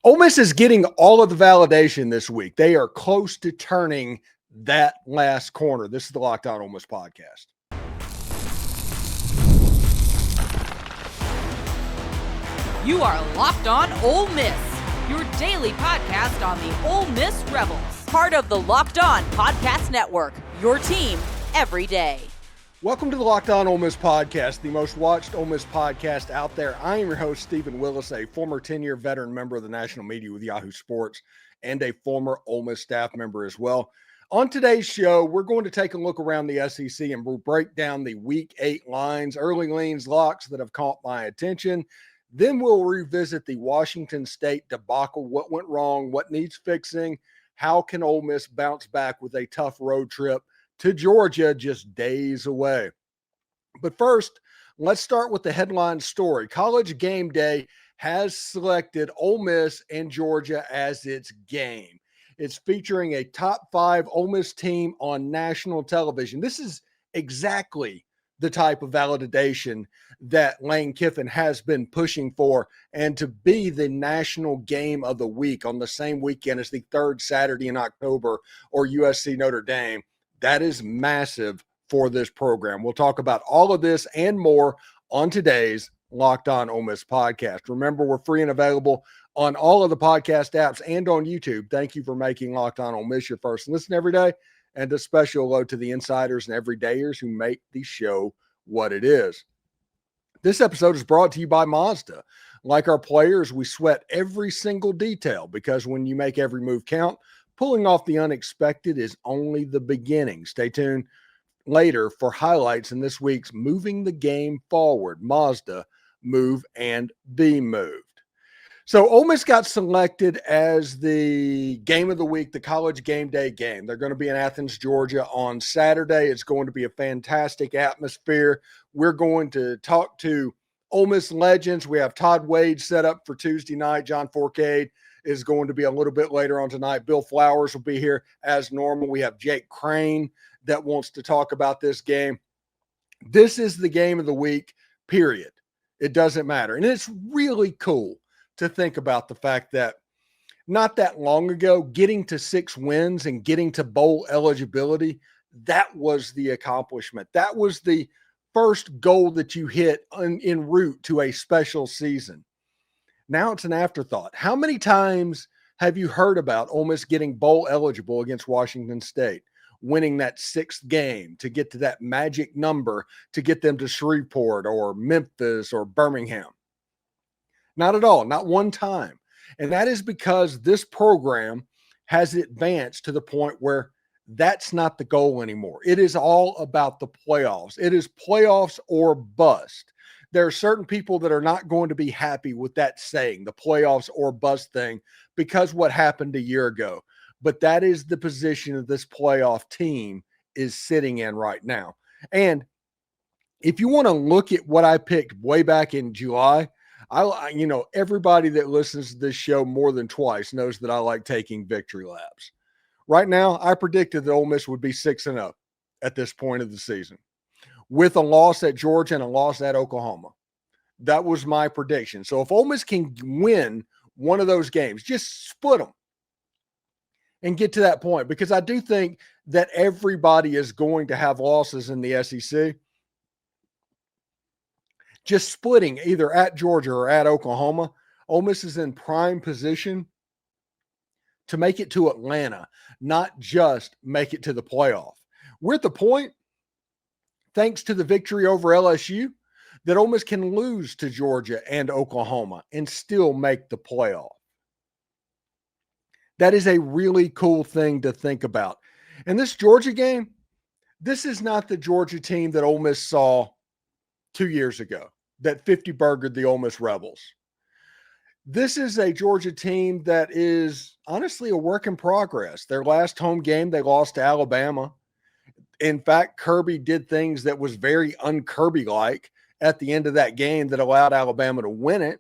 Ole Miss is getting all of the validation this week. They are close to turning that last corner. This is the Locked On Ole Miss podcast. You are Locked On Ole Miss, your daily podcast on the Ole Miss Rebels. Part of the Locked On Podcast Network, your team every day. Welcome to the Locked On Ole Miss podcast, the most watched Ole Miss podcast out there. I am your host, Steven Willis, a former 10-year veteran member of the national media with Yahoo Sports and a former Ole Miss staff member as well. On today's show, we're going to take a look around the SEC and we'll break down the Week 8 lines, early leans, locks that have caught my attention. Then we'll revisit the Washington State debacle, what went wrong, what needs fixing, how can Ole Miss bounce back with a tough road trip to Georgia just days away. But first, let's start with the headline story. College Gameday has selected Ole Miss and Georgia as its game. It's featuring a top 5 Ole Miss team on national television. This is exactly the type of validation that Lane Kiffin has been pushing for, and to be the national game of the week on the same weekend as the third Saturday in October or USC Notre Dame. That is massive for this program. We'll talk about all of this and more on today's Locked On Ole Miss podcast. Remember, we're free and available on all of the podcast apps and on YouTube. Thank you for making Locked On Ole Miss your first listen every day. And a special hello to the insiders and everydayers who make the show what it is. This episode is brought to you by Mazda. Like our players, we sweat every single detail because when you make every move count, pulling off the unexpected is only the beginning. Stay tuned later for highlights in this week's Moving the Game Forward. Mazda, move and be moved. So Ole Miss got selected as the game of the week, the College Gameday game. They're going to be in Athens, Georgia on Saturday. It's going to be a fantastic atmosphere. We're going to talk to Ole Miss legends. We have Todd Wade set up for Tuesday night. John Forcade is going to be a little bit later on tonight. Bill Flowers will be here as normal. We have Jake Crane that wants to talk about this game. This is the game of the week, period. It doesn't matter. And it's really cool to think about the fact that not that long ago, getting to 6 wins and getting to bowl eligibility, that was the accomplishment. That was the first goal that you hit en route to a special season. Now it's an afterthought. How many times have you heard about Ole Miss getting bowl eligible against Washington State, winning that 6th game to get to that magic number to get them to Shreveport or Memphis or Birmingham? Not at all, not one time. And that is because this program has advanced to the point where that's not the goal anymore. It is all about the playoffs. It is playoffs or bust. There are certain people that are not going to be happy with that saying, the playoffs or bust thing, because what happened a year ago. But that is the position that this playoff team is sitting in right now. And if you want to look at what I picked way back in July, everybody that listens to this show more than twice knows that I like taking victory laps. Right now, I predicted that Ole Miss would be 6-0 at this point of the season, with a loss at Georgia and a loss at Oklahoma. That was my prediction. So if Ole Miss can win one of those games, just split them and get to that point, because I do think that everybody is going to have losses in the SEC. Just splitting either at Georgia or at Oklahoma, Ole Miss is in prime position to make it to Atlanta, not just make it to the playoff. We're at the point, thanks to the victory over LSU, that Ole Miss can lose to Georgia and Oklahoma and still make the playoff. That is a really cool thing to think about. And this Georgia game, this is not the Georgia team that Ole Miss saw 2 years ago, that 50-burgered the Ole Miss Rebels. This is a Georgia team that is honestly a work in progress. Their last home game, they lost to Alabama. In fact, Kirby did things that was very un-Kirby-like at the end of that game that allowed Alabama to win it.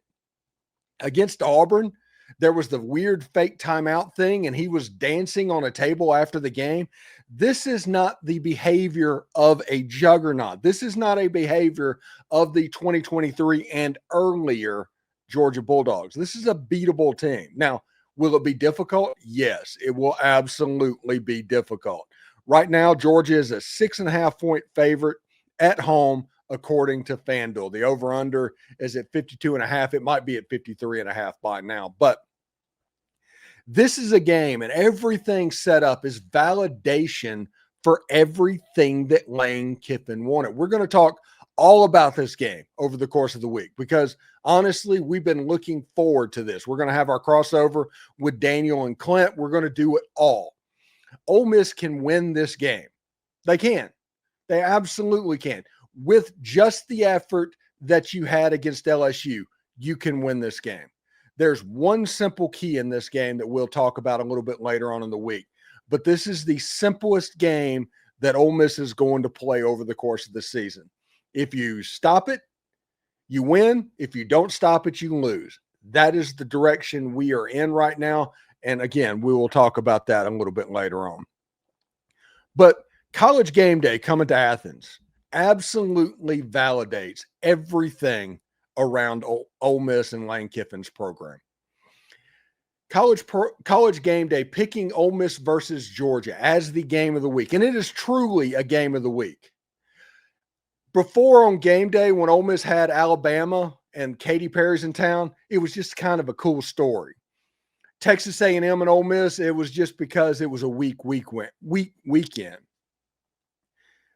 Against Auburn, there was the weird fake timeout thing, and he was dancing on a table after the game. This is not the behavior of a juggernaut. This is not a behavior of the 2023 and earlier Georgia Bulldogs. This is a beatable team. Now, will it be difficult? Yes, it will absolutely be difficult. Right now, Georgia is a 6.5-point favorite at home, according to FanDuel. The over-under is at 52.5. It might be at 53.5 by now, but this is a game, and everything set up is validation for everything that Lane Kiffin wanted. We're going to talk all about this game over the course of the week because, honestly, we've been looking forward to this. We're going to have our crossover with Daniel and Clint. We're going to do it all. Ole Miss can win this game. They can. They absolutely can. With just the effort that you had against LSU, you can win this game. There's one simple key in this game that we'll talk about a little bit later on in the week. But this is the simplest game that Ole Miss is going to play over the course of the season. If you stop it, you win. If you don't stop it, you lose. That is the direction we are in right now. And again, we will talk about that a little bit later on. But College Gameday coming to Athens absolutely validates everything around Ole Miss and Lane Kiffin's program. College Gameday picking Ole Miss versus Georgia as the game of the week, and it is truly a game of the week. Before on game day, when Ole Miss had Alabama and Katy Perry's in town, it was just kind of a cool story. Texas A&M and Ole Miss, it was just because it was a weekend.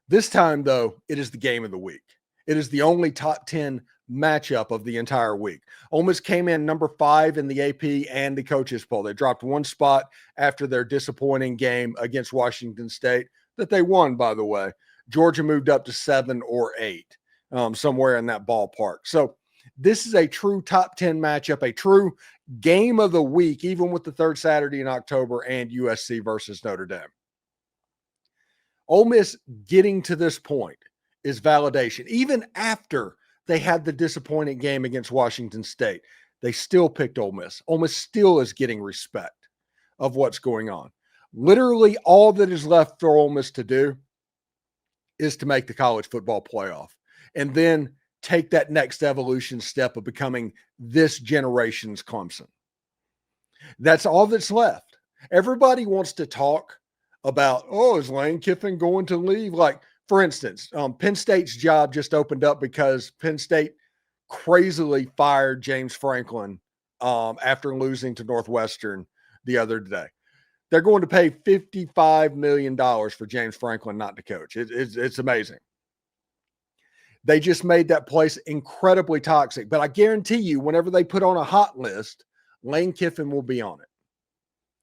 This time, though, it is the game of the week. It is the only top 10 matchup of the entire week. Ole Miss came in number 5 in the AP and the coaches poll. They dropped one spot after their disappointing game against Washington State that they won, by the way. Georgia moved up to 7 or 8, somewhere in that ballpark. So this is a true top 10 matchup, a true game of the week, even with the third Saturday in October and USC versus Notre Dame. Ole Miss getting to this point is validation. Even after they had the disappointing game against Washington State, they still picked Ole Miss. Ole Miss still is getting respect of what's going on. Literally all that is left for Ole Miss to do is to make the college football playoff and then take that next evolution step of becoming this generation's Clemson. That's all that's left. Everybody wants to talk about, is Lane Kiffin going to leave? Like, for instance, Penn State's job just opened up because Penn State crazily fired James Franklin after losing to Northwestern the other day. They're going to pay $55 million for James Franklin not to coach. It's amazing. They just made that place incredibly toxic. But I guarantee you, whenever they put on a hot list, Lane Kiffin will be on it.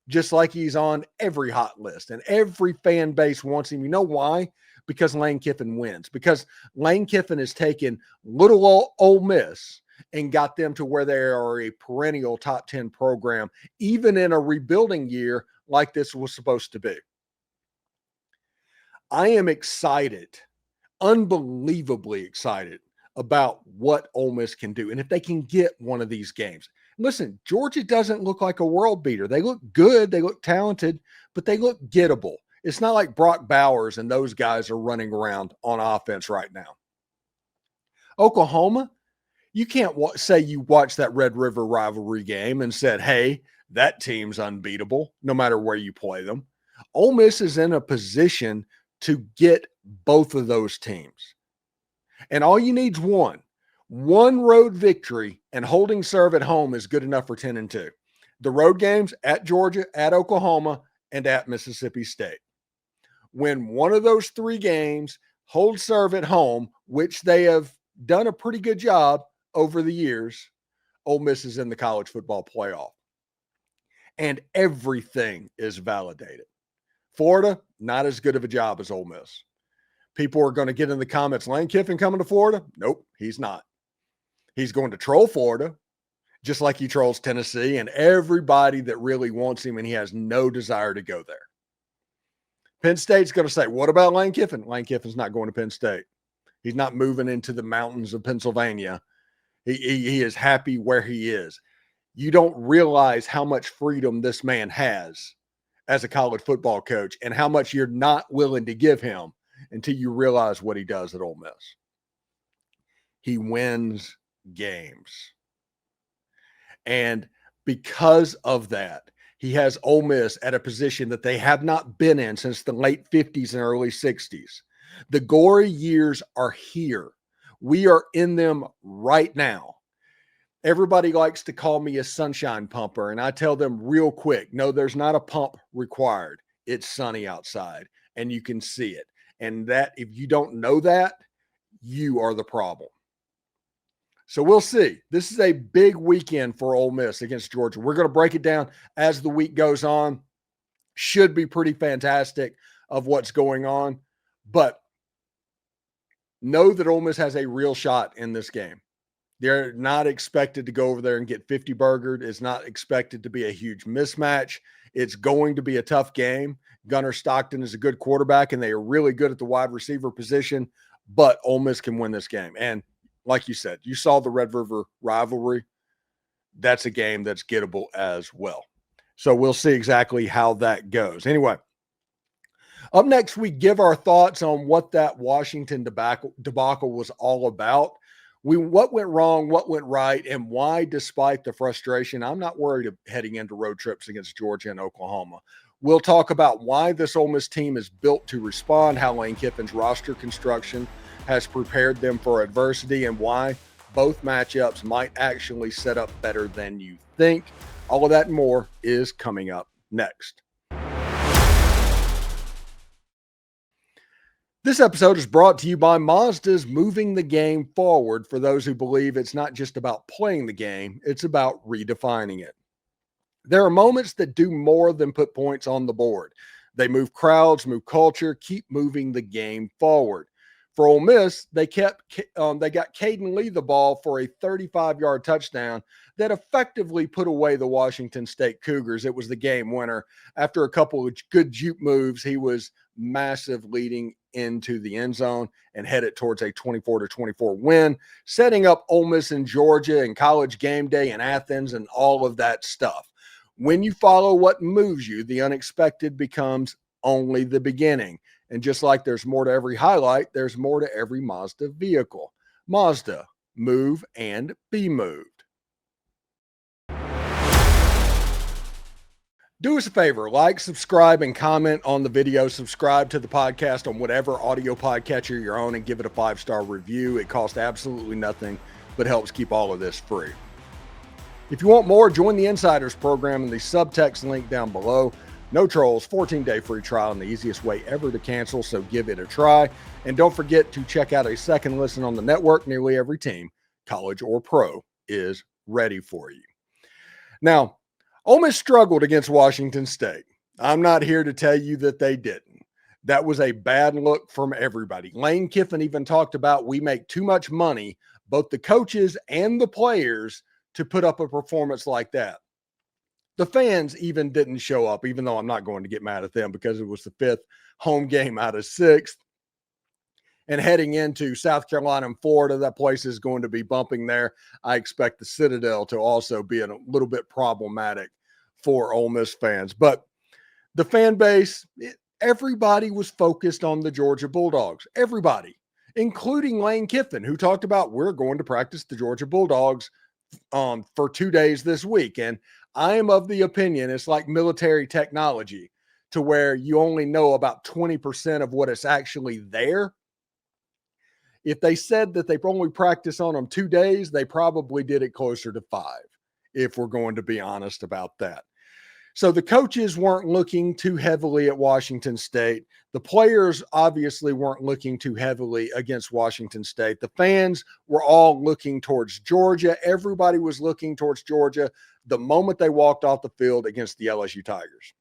Just like he's on every hot list. And every fan base wants him. You know why? Because Lane Kiffin wins. Because Lane Kiffin has taken little Ole Miss and got them to where they are a perennial top 10 program, even in a rebuilding year like this was supposed to be. I am excited, unbelievably excited about what Ole Miss can do. And if they can get one of these games. Listen, Georgia doesn't look like a world beater. They look good. They look talented, but they look gettable. It's not like Brock Bowers and those guys are running around on offense right now. Oklahoma, you can't say you watched that Red River rivalry game and said, hey, that team's unbeatable no matter where you play them. Ole Miss is in a position to get both of those teams. And all you need is one road victory, and holding serve at home is good enough for 10-2. The road games at Georgia, at Oklahoma, and at Mississippi State. Win one of those 3 games, hold serve at home, which they have done a pretty good job over the years, Ole Miss is in the college football playoff. And everything is validated. Florida, not as good of a job as Ole Miss. People are going to get in the comments, Lane Kiffin coming to Florida? Nope, he's not. He's going to troll Florida, just like he trolls Tennessee and everybody that really wants him, and he has no desire to go there. Penn State's going to say, what about Lane Kiffin? Lane Kiffin's not going to Penn State. He's not moving into the mountains of Pennsylvania. He is happy where he is. You don't realize how much freedom this man has as a college football coach and how much you're not willing to give him until you realize what he does at Ole Miss. He wins games. And because of that, he has Ole Miss at a position that they have not been in since the late 50s and early 60s. The glory years are here. We are in them right now. Everybody likes to call me a sunshine pumper, and I tell them real quick, no, there's not a pump required. It's sunny outside, and you can see it. And that, if you don't know that, you are the problem. So we'll see. This is a big weekend for Ole Miss against Georgia. We're going to break it down as the week goes on. Should be pretty fantastic of what's going on. But know that Ole Miss has a real shot in this game. They're not expected to go over there and get 50 burgered. It's not expected to be a huge mismatch. It's going to be a tough game. Gunnar Stockton is a good quarterback, and they are really good at the wide receiver position. But Ole Miss can win this game. And like you said, you saw the Red River rivalry. That's a game that's gettable as well. So we'll see exactly how that goes. Anyway, up next, we give our thoughts on what that Washington debacle was all about. What went wrong, what went right, and why, despite the frustration, I'm not worried heading into road trips against Georgia and Oklahoma. We'll talk about why this Ole Miss team is built to respond, how Lane Kiffin's roster construction has prepared them for adversity, and why both matchups might actually set up better than you think. All of that and more is coming up next. This episode is brought to you by Mazda's Moving the Game Forward, for those who believe it's not just about playing the game, it's about redefining it. There are moments that do more than put points on the board. They move crowds, move culture, keep moving the game forward. For Ole Miss, they got Caden Lee the ball for a 35-yard touchdown that effectively put away the Washington State Cougars. It was the game winner. After a couple of good juke moves, he was massive leading into the end zone and headed towards a 24-24 win, setting up Ole Miss in Georgia and College Gameday in Athens and all of that stuff. When you follow what moves you, the unexpected becomes only the beginning. And just like there's more to every highlight, there's more to every Mazda vehicle. Mazda, move and be moved. Do us a favor, like, subscribe, and comment on the video. Subscribe to the podcast on whatever audio podcatcher you're on and give it a 5-star review. It costs absolutely nothing, but helps keep all of this free. If you want more, join the Insiders program in the subtext link down below. No trolls, 14-day free trial, and the easiest way ever to cancel, so give it a try. And don't forget to check out a second listen on the network. Nearly every team, college or pro, is ready for you. Now, Ole Miss struggled against Washington State. I'm not here to tell you that they didn't. That was a bad look from everybody. Lane Kiffin even talked about we make too much money, both the coaches and the players, to put up a performance like that. The fans even didn't show up, even though I'm not going to get mad at them because it was the 5th home game out of 6. And heading into South Carolina and Florida, that place is going to be bumping there. I expect the Citadel to also be a little bit problematic for Ole Miss fans. But the fan base, everybody was focused on the Georgia Bulldogs. Everybody, including Lane Kiffin, who talked about we're going to practice the Georgia Bulldogs for 2 days this week. And I am of the opinion it's like military technology, to where you only know about 20% of what is actually there. If they said that they only practice on them 2 days, they probably did it closer to 5, if we're going to be honest about that. So the coaches weren't looking too heavily at Washington State. The players obviously weren't looking too heavily against Washington State. The fans were all looking towards Georgia. Everybody was looking towards Georgia the moment they walked off the field against the LSU Tigers.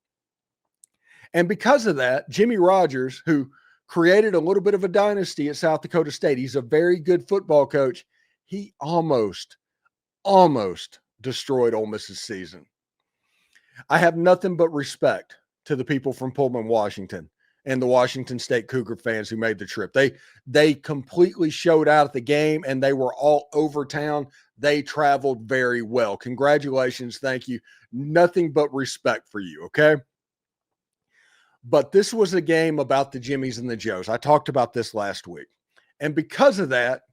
And because of that, Jimmy Rogers, who created a little bit of a dynasty at South Dakota State, he's a very good football coach. He almost destroyed Ole Miss's season. I have nothing but respect to the people from Pullman, Washington, and the Washington State Cougar fans who made the trip. They completely showed out at the game, and they were all over town. They traveled very well. Congratulations. Thank you. Nothing but respect for you, okay? But this was a game about the Jimmies and the Joes. I talked about this last week. And because of that,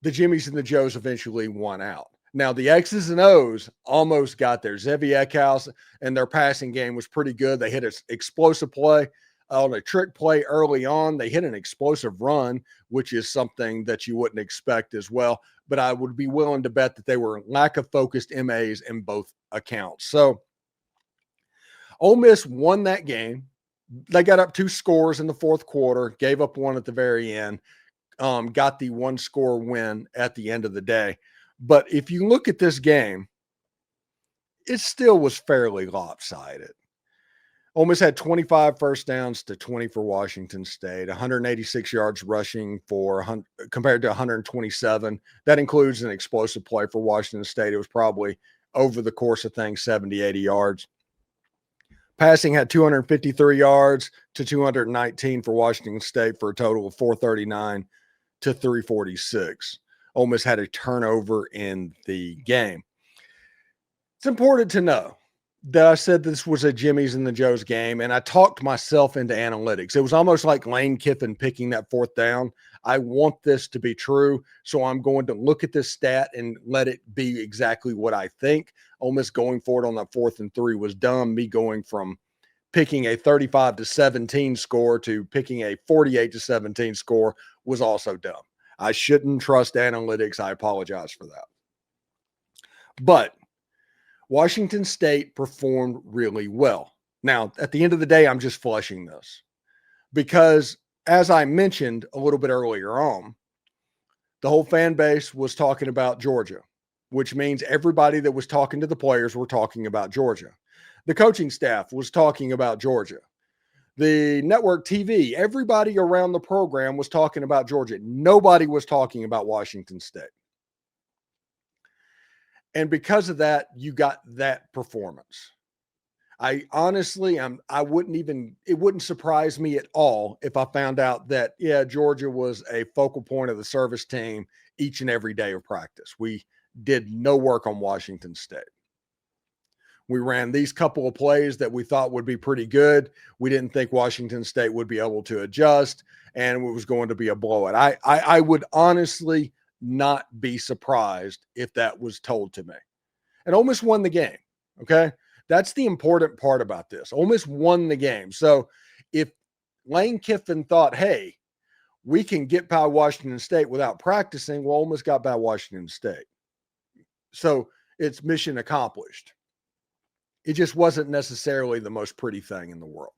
the Jimmies and the Joes eventually won out. Now, the X's and O's almost got there. Zevi Eckhouse and their passing game was pretty good. They hit an explosive play on a trick play early on. They hit an explosive run, which is something that you wouldn't expect as well. But I would be willing to bet that they were lack of focused MAs in both accounts. So Ole Miss won that game. They got up 2 scores in the fourth quarter, gave up one at the very end, got the 1-score win at the end of the day. But if you look at this game, it still was fairly lopsided. Ole Miss had 25 first downs to 20 for Washington State, 186 yards rushing compared to 127. That includes an explosive play for Washington State. It was probably over the course of things 70, 80 yards. Passing had 253 yards to 219 for Washington State for a total of 439 to 346. Ole Miss had a turnover in the game. It's important to know that I said this was a Jimmy's and the Joe's game, and I talked myself into analytics. It was almost like Lane Kiffin picking that 4th down. I want this to be true, so I'm going to look at this stat and let it be exactly what I think. Ole Miss going for it on that 4th and 3 was dumb. Me going from picking a 35-17 score to picking a 48-17 score was also dumb. I shouldn't trust analytics. I apologize for that. But Washington State performed really well. Now, at the end of the day, I'm just flushing this because, as I mentioned a little bit earlier on, the whole fan base was talking about Georgia, which means everybody that was talking to the players were talking about Georgia. The coaching staff was talking about Georgia. The network TV, everybody around the program was talking about Georgia. Nobody was talking about Washington State. And because of that, you got that performance. I honestly, it wouldn't surprise me at all if I found out that, Georgia was a focal point of the service team each and every day of practice. We did no work on Washington State. We ran these couple of plays that we thought would be pretty good. We didn't think Washington State would be able to adjust, and it was going to be a blowout. I would honestly not be surprised if that was told to me. And Ole Miss won the game, okay? That's the important part about this. Ole Miss won the game. So if Lane Kiffin thought, hey, we can get by Washington State without practicing, well, Ole Miss got by Washington State. So it's mission accomplished. It just wasn't necessarily the most pretty thing in the world.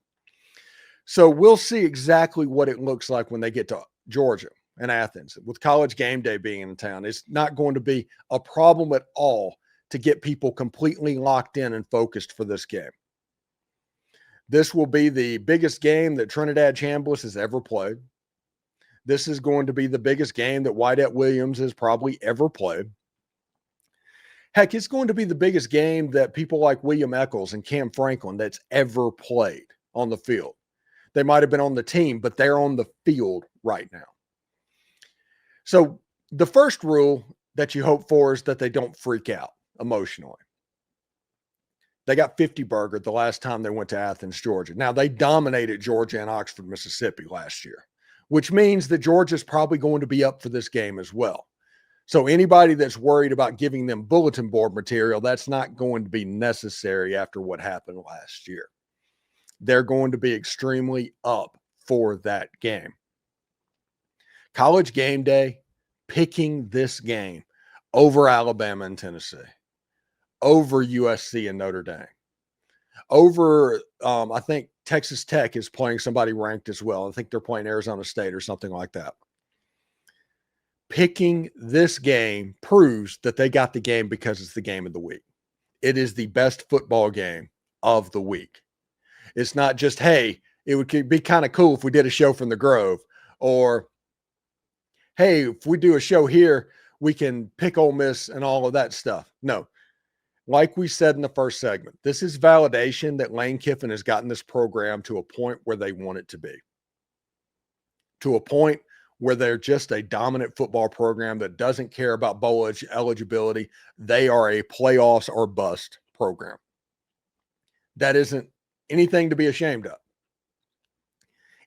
So we'll see exactly what it looks like when they get to Georgia and Athens. With College Gameday being in town, it's not going to be a problem at all to get people completely locked in and focused for this game. This will be the biggest game that Trinidad Chambliss has ever played. This is going to be the biggest game that Wyatt Williams has probably ever played. Heck, it's going to be the biggest game that people like William Eccles and Cam Franklin that's ever played on the field. They might have been on the team, but they're on the field right now. So the first rule that you hope for is that they don't freak out emotionally. They got 50-burgered the last time they went to Athens, Georgia. Now, they dominated Georgia and Oxford, Mississippi last year, which means that Georgia's probably going to be up for this game as well. So anybody that's worried about giving them bulletin board material, that's not going to be necessary after what happened last year. They're going to be extremely up for that game. College Gameday picking this game over Alabama and Tennessee, over USC and Notre Dame, over, I think Texas Tech is playing somebody ranked as well. I think they're playing Arizona State or something like that. Picking this game proves that they got the game because it's the game of the week. It is the best football game of the week. It's not just, hey, it would be kind of cool if we did a show from the Grove, or, hey, if we do a show here, we can pick Ole Miss and all of that stuff. No. Like we said in the first segment, this is validation that Lane Kiffin has gotten this program to a point where they want it to be. To a point where they're just a dominant football program that doesn't care about bowl eligibility. They are a playoffs or bust program. That isn't anything to be ashamed of.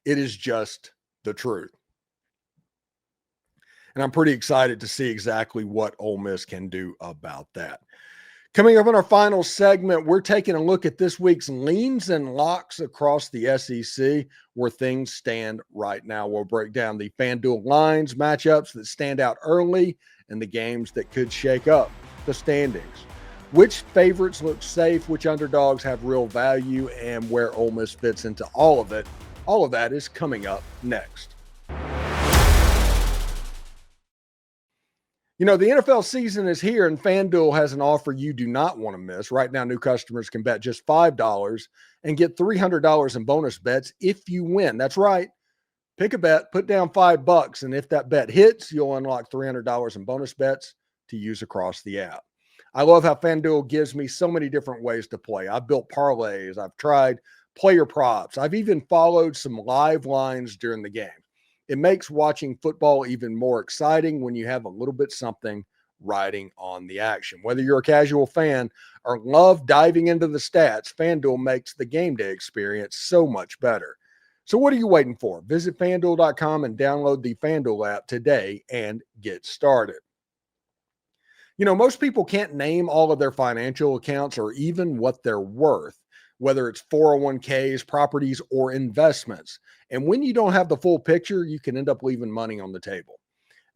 It is just the truth. And I'm pretty excited to see exactly what Ole Miss can do about that. Coming up in our final segment, we're taking a look at this week's leans and locks across the SEC, where things stand right now. We'll break down the FanDuel lines, matchups that stand out early, and the games that could shake up the standings. Which favorites look safe, which underdogs have real value, and where Ole Miss fits into all of it. All of that is coming up next. You know, the NFL season is here, and FanDuel has an offer you do not want to miss. Right now, new customers can bet just $5 and get $300 in bonus bets if you win. That's right. Pick a bet, put down $5, and if that bet hits, you'll unlock $300 in bonus bets to use across the app. I love how FanDuel gives me so many different ways to play. I've built parlays. I've tried player props. I've even followed some live lines during the game. It makes watching football even more exciting when you have a little bit something riding on the action. Whether you're a casual fan or love diving into the stats, FanDuel makes the game day experience so much better. So what are you waiting for? Visit FanDuel.com and download the FanDuel app today and get started. You know, most people can't name all of their financial accounts or even what they're worth, whether it's 401ks, properties, or investments. And when you don't have the full picture, you can end up leaving money on the table.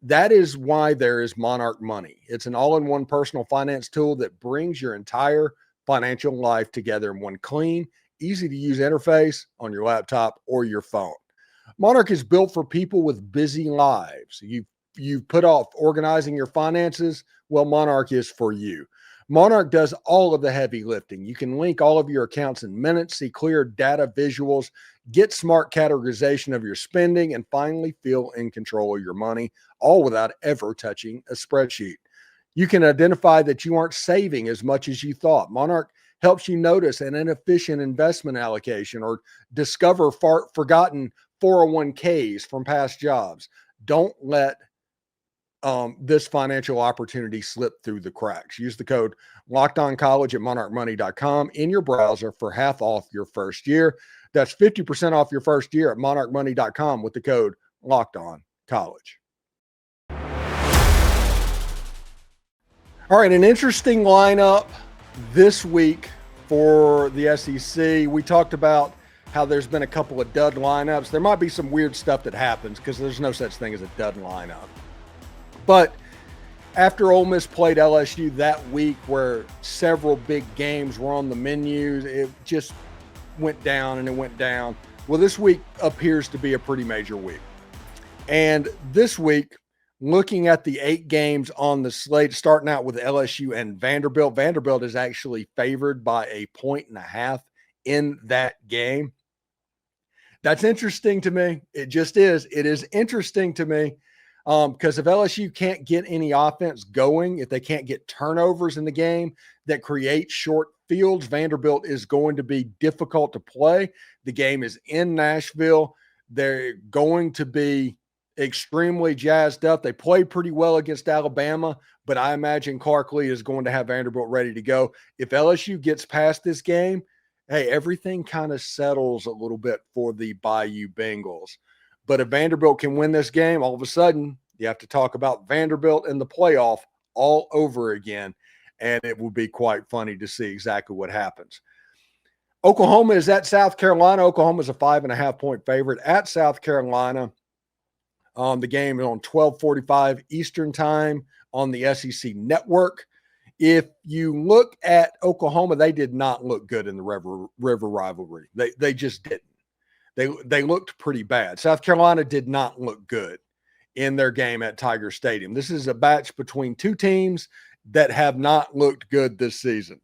That is why there is Monarch Money. It's an all-in-one personal finance tool that brings your entire financial life together in one clean, easy-to-use interface on your laptop or your phone. Monarch is built for people with busy lives. You've put off organizing your finances. Well, Monarch is for you. Monarch does all of the heavy lifting. You can link all of your accounts in minutes, see clear data visuals, get smart categorization of your spending, and finally feel in control of your money, all without ever touching a spreadsheet. You can identify that you aren't saving as much as you thought. Monarch helps you notice an inefficient investment allocation or discover forgotten 401ks from past jobs. Don't let this financial opportunity slip through the cracks. Use the code LOCKEDONCollege at monarchmoney.com in your browser for half off your first year. That's 50% off your first year at monarchmoney.com with the code LOCKEDONCollege. All right, an interesting lineup this week for the SEC. We talked about how there's been a couple of dud lineups. There might be some weird stuff that happens because there's no such thing as a dud lineup. But after Ole Miss played LSU that week where several big games were on the menu, it just went down and it went down. Well, this week appears to be a pretty major week. And this week, looking at the 8 games on the slate, starting out with LSU and Vanderbilt. Vanderbilt is actually favored by 1.5 points in that game. That's interesting to me. It just is. It is interesting to me. Because if LSU can't get any offense going, if they can't get turnovers in the game that create short fields, Vanderbilt is going to be difficult to play. The game is in Nashville. They're going to be extremely jazzed up. They played pretty well against Alabama, but I imagine Clark Lee is going to have Vanderbilt ready to go. If LSU gets past this game, hey, everything kind of settles a little bit for the Bayou Bengals. But if Vanderbilt can win this game, all of a sudden you have to talk about Vanderbilt in the playoff all over again. And it will be quite funny to see exactly what happens. Oklahoma is at South Carolina. Oklahoma is a 5.5 point favorite at South Carolina. The game is on 12:45 Eastern time on the SEC network. If you look at Oklahoma, they did not look good in the River rivalry. They just didn't. They looked pretty bad. South Carolina did not look good in their game at Tiger Stadium. This is a match between two teams that have not looked good this season.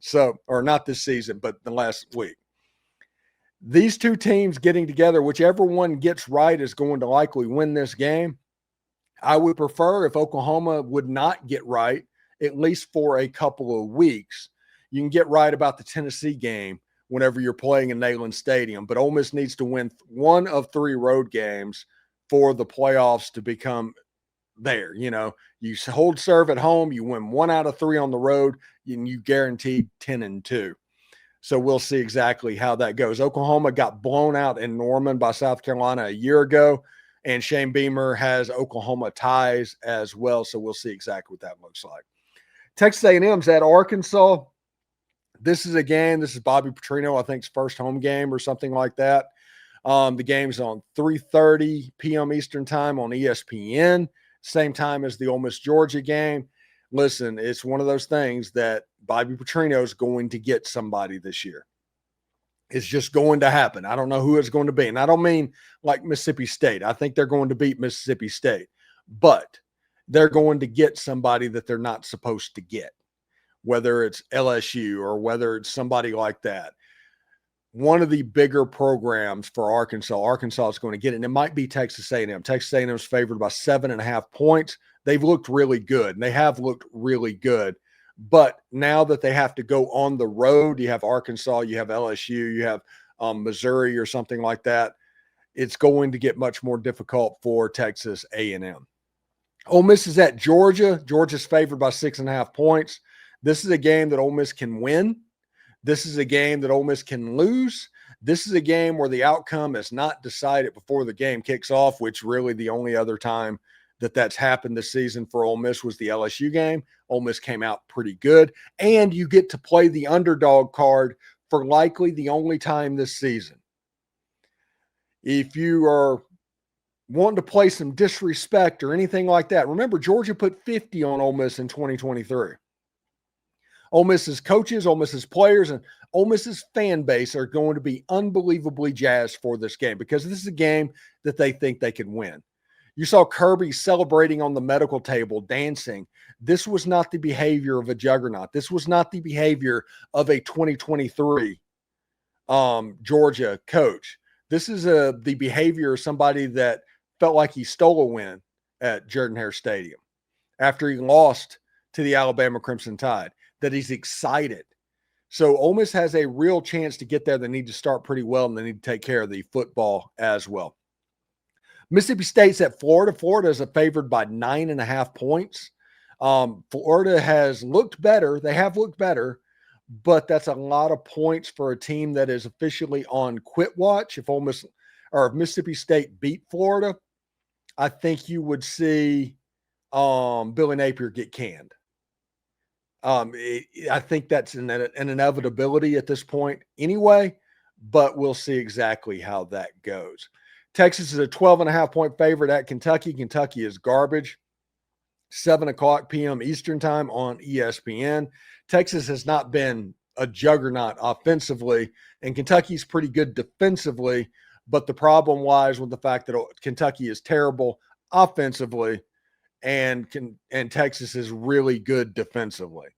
Or not this season, but the last week. These two teams getting together, whichever one gets right is going to likely win this game. I would prefer if Oklahoma would not get right, at least for a couple of weeks. You can get right about the Tennessee game whenever you're playing in Neyland Stadium. But Ole Miss needs to win 1 of 3 road games for the playoffs to become there. You know, you hold serve at home, you win 1 out of 3 on the road, and you guaranteed 10-2. So we'll see exactly how that goes. Oklahoma got blown out in Norman by South Carolina a year ago, And Shane Beamer has Oklahoma ties as well, so we'll see exactly what that looks like. Texas A&M's at Arkansas. This is Bobby Petrino, I think, first home game or something like that. The game's on 3:30 p.m. Eastern time on ESPN, same time as the Ole Miss Georgia game. Listen, it's one of those things that Bobby Petrino is going to get somebody this year. It's just going to happen. I don't know who it's going to be. And I don't mean like Mississippi State. I think they're going to beat Mississippi State. But they're going to get somebody that they're not supposed to get, whether it's LSU or whether it's somebody like that. One of the bigger programs for Arkansas is going to get it, and it might be Texas A&M. Texas A&M is favored by 7.5 points. They've looked really good, and they have looked really good. But now that they have to go on the road, you have Arkansas, you have LSU, you have Missouri or something like that, it's going to get much more difficult for Texas A&M. Ole Miss is at Georgia. Georgia's favored by 6.5 points. This is a game that Ole Miss can win. This is a game that Ole Miss can lose. This is a game where the outcome is not decided before the game kicks off, which really the only other time that that's happened this season for Ole Miss was the LSU game. Ole Miss came out pretty good, and you get to play the underdog card for likely the only time this season. If you are wanting to play some disrespect or anything like that, remember Georgia put 50 on Ole Miss in 2023. Ole Miss's coaches, Ole Miss's players, and Ole Miss's fan base are going to be unbelievably jazzed for this game because this is a game that they think they can win. You saw Kirby celebrating on the medical table, dancing. This was not the behavior of a juggernaut. This was not the behavior of a 2023 Georgia coach. This is the behavior of somebody that felt like he stole a win at Jordan-Hare Stadium after he lost to the Alabama Crimson Tide, that he's excited. So Ole Miss has a real chance to get there. They need to start pretty well, and they need to take care of the football as well. Mississippi State's at Florida. Florida is favored by 9.5 points. Florida has looked better. They have looked better, but that's a lot of points for a team that is officially on quit watch. If Ole Miss or if Mississippi State beat Florida, I think you would see Billy Napier get canned. I think that's an inevitability at this point anyway, but we'll see exactly how that goes. Texas is a 12.5 point favorite at Kentucky. Kentucky is garbage. 7:00 p.m. Eastern time on ESPN. Texas has not been a juggernaut offensively, and Kentucky's pretty good defensively, but the problem lies with the fact that Kentucky is terrible offensively and Texas is really good defensively.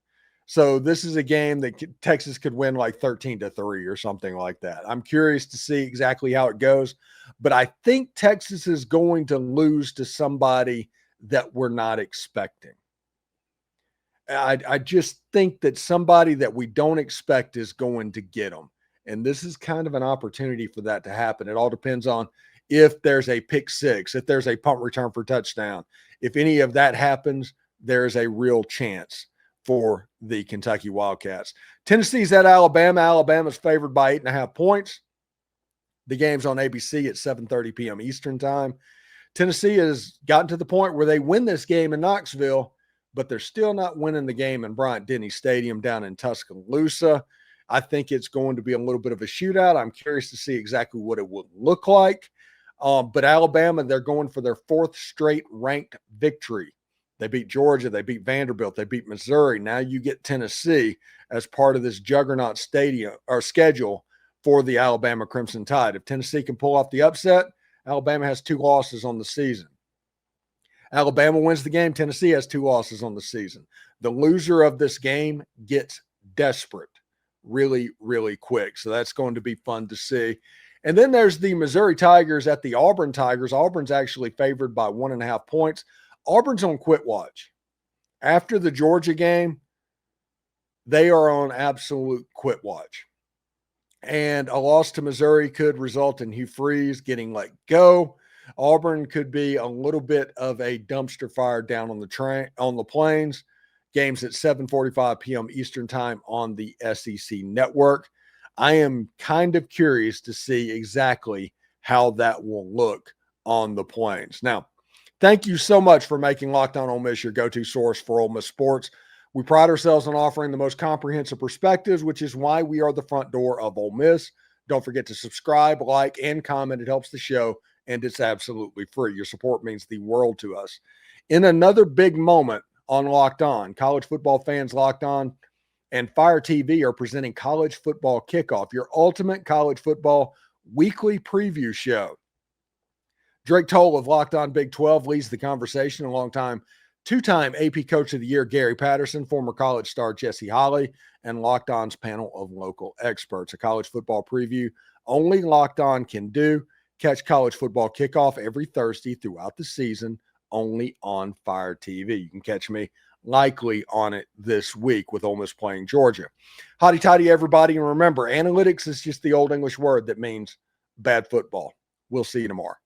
So this is a game that Texas could win like 13-3 or something like that. I'm curious to see exactly how it goes, but I think Texas is going to lose to somebody that we're not expecting. I just think that somebody that we don't expect is going to get them. And this is kind of an opportunity for that to happen. It all depends on if there's a pick six, if there's a punt return for touchdown. If any of that happens, there's a real chance for the Kentucky Wildcats. Tennessee's at Alabama. Alabama's favored by 8.5 points. The game's on ABC at 7:30 p.m. Eastern time. Tennessee has gotten to the point where they win this game in Knoxville, but they're still not winning the game in Bryant-Denny Stadium down in Tuscaloosa. I think it's going to be a little bit of a shootout. I'm curious to see exactly what it would look like. But Alabama, they're going for their fourth straight ranked victory. They beat Georgia. They beat Vanderbilt. They beat Missouri. Now you get Tennessee as part of this juggernaut stadium or schedule for the Alabama Crimson Tide. If Tennessee can pull off the upset, Alabama has 2 losses on the season. Alabama wins the game. Tennessee has 2 losses on the season. The loser of this game gets desperate really, really quick. So that's going to be fun to see. And then there's the Missouri Tigers at the Auburn Tigers. Auburn's actually favored by 1.5 points. Auburn's on quit watch. After the Georgia game, they are on absolute quit watch. And a loss to Missouri could result in Hugh Freeze getting let go. Auburn could be a little bit of a dumpster fire down on the plains. Games at 7:45 p.m. Eastern time on the SEC network. I am kind of curious to see exactly how that will look on the Plains. Now, thank you so much for making Locked On Ole Miss your go-to source for Ole Miss sports. We pride ourselves on offering the most comprehensive perspectives, which is why we are the front door of Ole Miss. Don't forget to subscribe, like, and comment. It helps the show, and it's absolutely free. Your support means the world to us. In another big moment on Locked On, college football fans Locked On and Fire TV are presenting College Football Kickoff, your ultimate college football weekly preview show. Drake Toll of Locked On Big 12 leads the conversation alongside two-time AP Coach of the Year Gary Patterson, former college star Jesse Holley, and Locked On's panel of local experts. A college football preview only Locked On can do. Catch College Football Kickoff every Thursday throughout the season, only on Fire TV. You can catch me likely on it this week with Ole Miss playing Georgia. Hotty toddy, everybody. And remember, analytics is just the old English word that means bad football. We'll see you tomorrow.